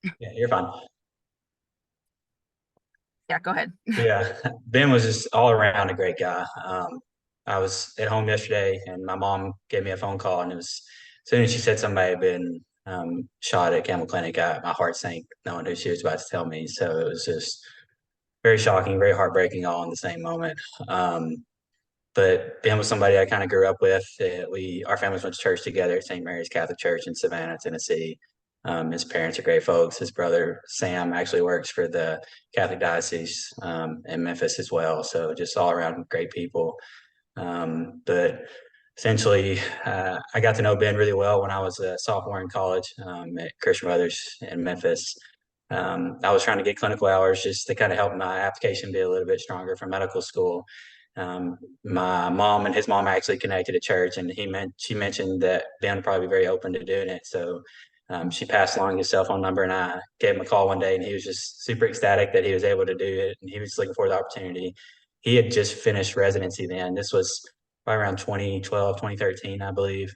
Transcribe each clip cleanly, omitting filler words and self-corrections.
Yeah, you're fine. Yeah, go ahead. Yeah, Ben was just all around a great guy. I was at home yesterday, and my mom gave me a phone call, and it was as soon as she said somebody had been shot at Campbell Clinic, my heart sank knowing who she was about to tell me. So it was just very shocking, very heartbreaking, all in the same moment. Um, but Ben was somebody I kind of grew up with. Our families went to church together at St. Mary's Catholic Church in Savannah, Tennessee. His parents are great folks. His brother Sam actually works for the Catholic Diocese in Memphis as well. So just all around great people. But essentially, I got to know Ben really well when I was a sophomore in college at Christian Brothers in Memphis. I was trying to get clinical hours just to kind of help my application be a little bit stronger for medical school. My mom and his mom actually connected at church, and she mentioned that Ben would probably be very open to doing it. So she passed along his cell phone number, and I gave him a call one day, and he was just super ecstatic that he was able to do it, and he was looking for the opportunity. He had just finished residency then. This was probably around 2012, 2013, I believe.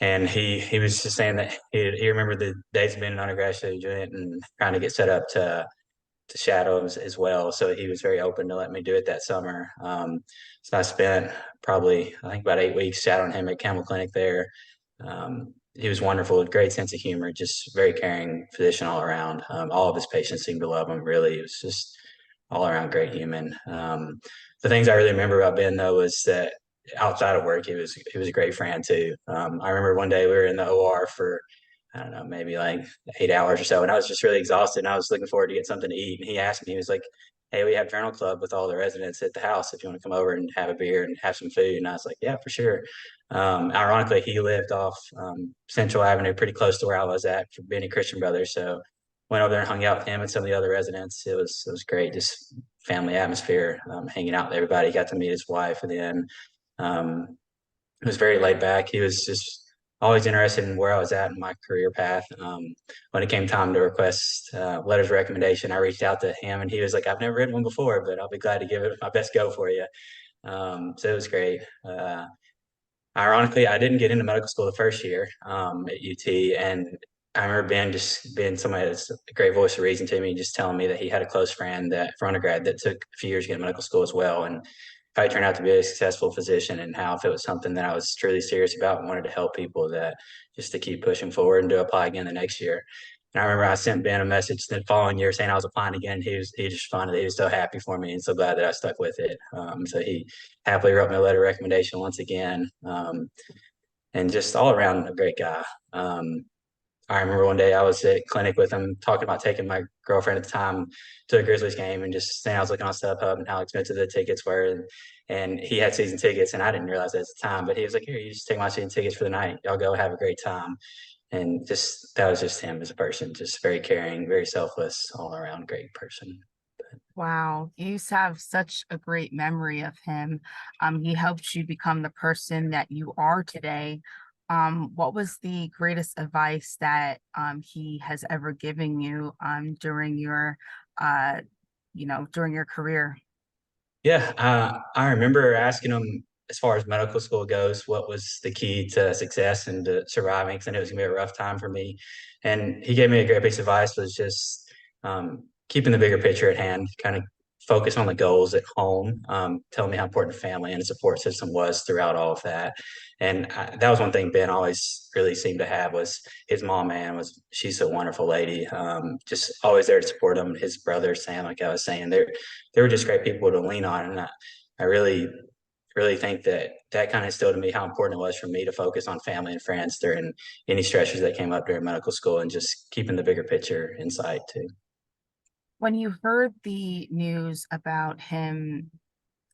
And he was just saying that he remembered the days of being an undergraduate student and trying to get set up to shadows as well. So he was very open to let me do it that summer. So I spent probably, I think, about 8 weeks shadowing him at Campbell Clinic there. He was wonderful, great sense of humor, just very caring physician all around. All of his patients seemed to love him. Really, it was just all around great human. The things I really remember about Ben though was that outside of work, he was a great friend too. I remember one day we were in the OR for I don't know, maybe like 8 hours or so. And I was just really exhausted and I was looking forward to get something to eat. And he asked me, he was like, "Hey, we have journal club with all the residents at the house if you want to come over and have a beer and have some food." And I was like, "Yeah, for sure." Ironically, he lived off Central Avenue, pretty close to where I was at for being a Christian brother. So went over there and hung out with him and some of the other residents. It was great, just family atmosphere, hanging out with everybody. Got to meet his wife and then um, he was very laid back. He was just always interested in where I was at in my career path. When it came time to request letters of recommendation, I reached out to him and he was like, "I've never written one before, but I'll be glad to give it my best go for you." So it was great. Ironically, I didn't get into medical school the first year at UT, and I remember Ben just being somebody that's a great voice of reason to me, just telling me that he had a close friend that for undergrad that took a few years to get into medical school as well, and how he turned out to be a successful physician, and how if it was something that I was truly serious about and wanted to help people, that just to keep pushing forward and to apply again the next year. And I remember I sent Ben a message the following year saying I was applying again. He just responded that he was so happy for me and so glad that I stuck with it. So he happily wrote me a letter of recommendation once again, and just all around a great guy. I remember one day I was at clinic with him talking about taking my girlfriend at the time to a Grizzlies game and just saying I was looking on StubHub and how expensive the tickets were. And he had season tickets and I didn't realize that at the time, but he was like, "Here, you just take my season tickets for the night. Y'all go have a great time." And just that was just him as a person, just very caring, very selfless, all around great person. Wow, you have such a great memory of him. He helped you become the person that you are today. What was the greatest advice that he has ever given you during your during your career? Yeah, I remember asking him as far as medical school goes, what was the key to success and to surviving? Because I knew it was gonna be a rough time for me, and he gave me a great piece of advice was just keeping the bigger picture at hand, kind of focus on the goals at home. Telling me how important family and a support system was throughout all of that, and that was one thing Ben always really seemed to have was his mom. Man, was she's a wonderful lady, just always there to support him. His brother Sam, like I was saying, they were just great people to lean on. And I really think that that kind of instilled in me how important it was for me to focus on family and friends during any stressors that came up during medical school and just keeping the bigger picture in sight too. When you heard the news about him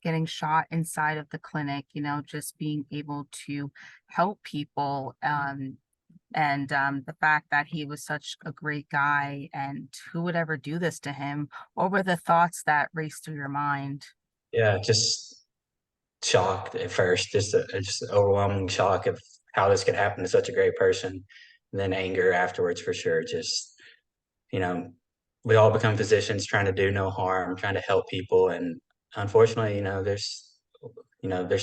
getting shot inside of the clinic, just being able to help people, and the fact that he was such a great guy, and who would ever do this to him? What were the thoughts that raced through your mind? Yeah, just shocked at first, just overwhelming shock of how this could happen to such a great person. And then anger afterwards for sure. Just, you know, we all become physicians trying to do no harm, trying to help people. And unfortunately, there's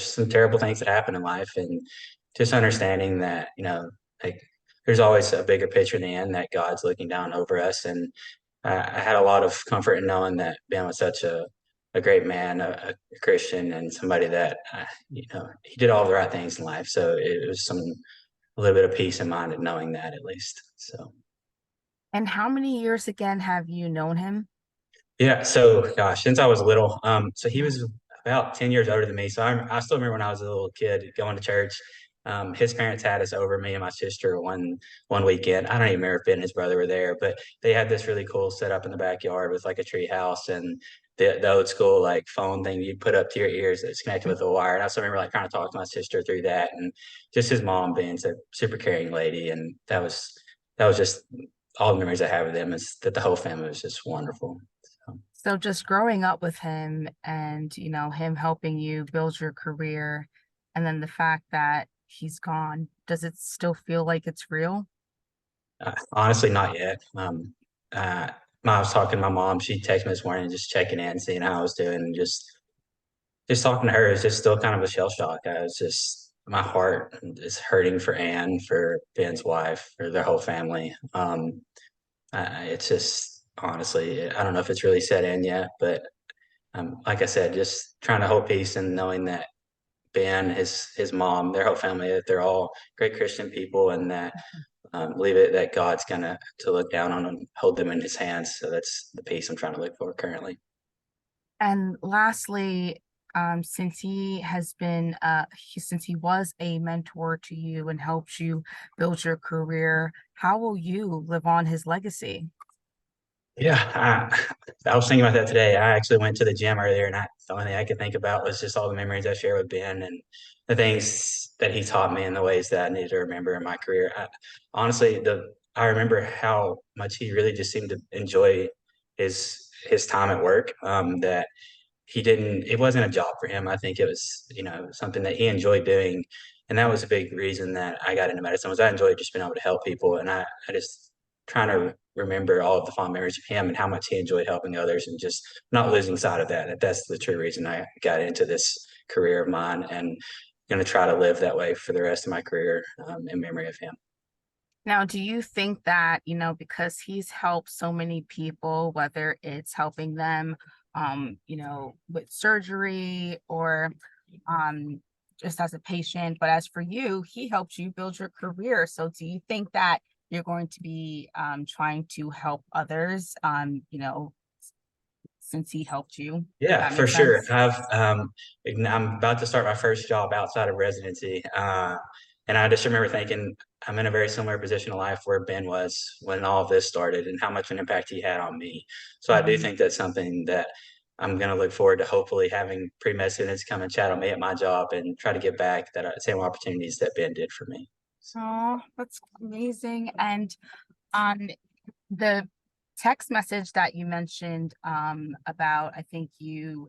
some terrible things that happen in life and just understanding that, like there's always a bigger picture in the end that God's looking down over us. And I had a lot of comfort in knowing that Ben was such a great man, a Christian, and somebody that, he did all the right things in life. So it was a little bit of peace in mind in knowing that at least. So. And how many years again have you known him? Yeah, so gosh, since I was little, so he was about 10 years older than me. So I still remember when I was a little kid going to church. His parents had us over, me and my sister, one weekend. I don't even remember if Ben and his brother were there, but they had this really cool setup in the backyard with like a tree house and the old school like phone thing you put up to your ears that's connected with a wire. And I still remember like trying to talk to my sister through that, and just his mom being a super caring lady, and that was just all the memories I have of them is that the whole family was just wonderful. So. So just growing up with him and, him helping you build your career, and then the fact that he's gone, does it still feel like it's real? Honestly, not yet. Uh, I was talking to my mom. She texted me this morning, just checking in, seeing how I was doing, and just talking to her is just still kind of a shell shock. I was just my heart is hurting for Anne, for Ben's wife, for their whole family. It's just honestly, I don't know if it's really set in yet, but like I said, just trying to hold peace and knowing that Ben, his mom, their whole family, that they're all great Christian people, and that believe it that God's gonna to look down on them, hold them in His hands. So that's the peace I'm trying to look for currently. And lastly, since he was a mentor to you and helped you build your career, how will you live on his legacy? Yeah, I was thinking about that today. I actually went to the gym earlier, and the only thing I could think about was just all the memories I share with Ben and the things that he taught me and the ways that I needed to remember in my career. Honestly, I remember how much he really just seemed to enjoy his time at work. That it wasn't a job for him. I think it was, something that he enjoyed doing. And that was a big reason that I got into medicine was I enjoyed just being able to help people. And I just trying to remember all of the fond memories of him and how much he enjoyed helping others and just not losing sight of that. That's the true reason I got into this career of mine and going to try to live that way for the rest of my career in memory of him. Now, do you think that, because he's helped so many people, whether it's helping them, with surgery or just as a patient, but as for you, he helped you build your career. So do you think that you're going to be trying to help others, since he helped you, if Yeah, that for makes sure. sense? I'm about to start my first job outside of residency, and I just remember thinking I'm in a very similar position in life where Ben was when all of this started, and how much of an impact he had on me. So I do Mhm. think that's something that I'm going to look forward to. Hopefully, having pre-med students come and chat on me at my job and try to give back that same opportunities that Ben did for me. Oh, that's amazing. And on the text message that you mentioned about, I think you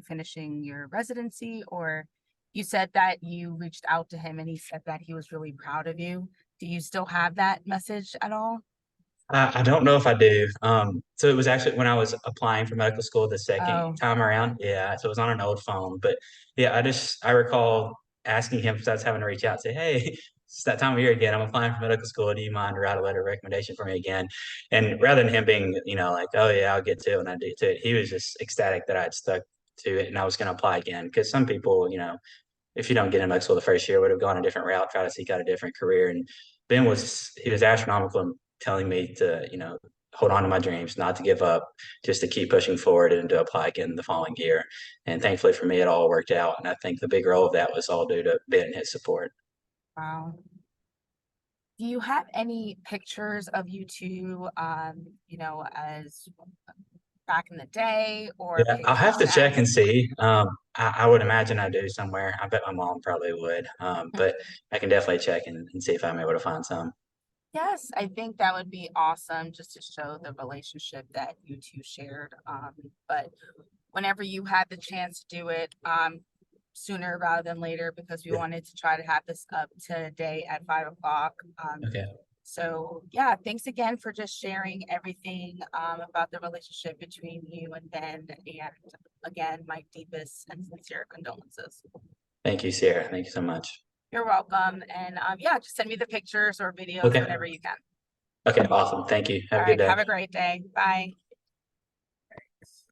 finishing your residency, or you said that you reached out to him and he said that he was really proud of you. Do you still have that message at all? I don't know if I do. So it was actually when I was applying for medical school the second Oh, time around. Yeah, so it was on an old phone. But yeah, I recall asking him because I was having to reach out, say, "Hey, it's that time of year again. I'm applying for medical school. Do you mind to write a letter of recommendation for me again?" And rather than him being, like, "Oh yeah, I'll get to it," and I do to it, he was just ecstatic that I'd stuck to it and I was going to apply again. Because some people, if you don't get in medical school the first year, would have gone a different route, try to seek out a different career. And he was astronomical in telling me to, hold on to my dreams, not to give up, just to keep pushing forward and to apply again the following year. And thankfully for me, it all worked out. And I think the big role of that was all due to Ben and his support. wow. Do you have any pictures of you two, as back in the day or Yeah, I'll have pictures to that? check and see. I would imagine I do somewhere. I bet my mom probably would. But I can definitely check and see if I'm able to find some. Yes, I think that would be awesome just to show the relationship that you two shared. But whenever you had the chance to do it, sooner rather than later, because we Yeah. wanted to try to have this up today at 5 o'clock. Okay. So yeah, thanks again for just sharing everything about the relationship between you and Ben. And again, my deepest and sincere condolences. Thank you, Sierra. Thank you so much. You're welcome. And yeah, just send me the pictures or videos Okay. whenever you can. Okay, awesome. Thank you. Have All a good right. day. Have a great day. Bye.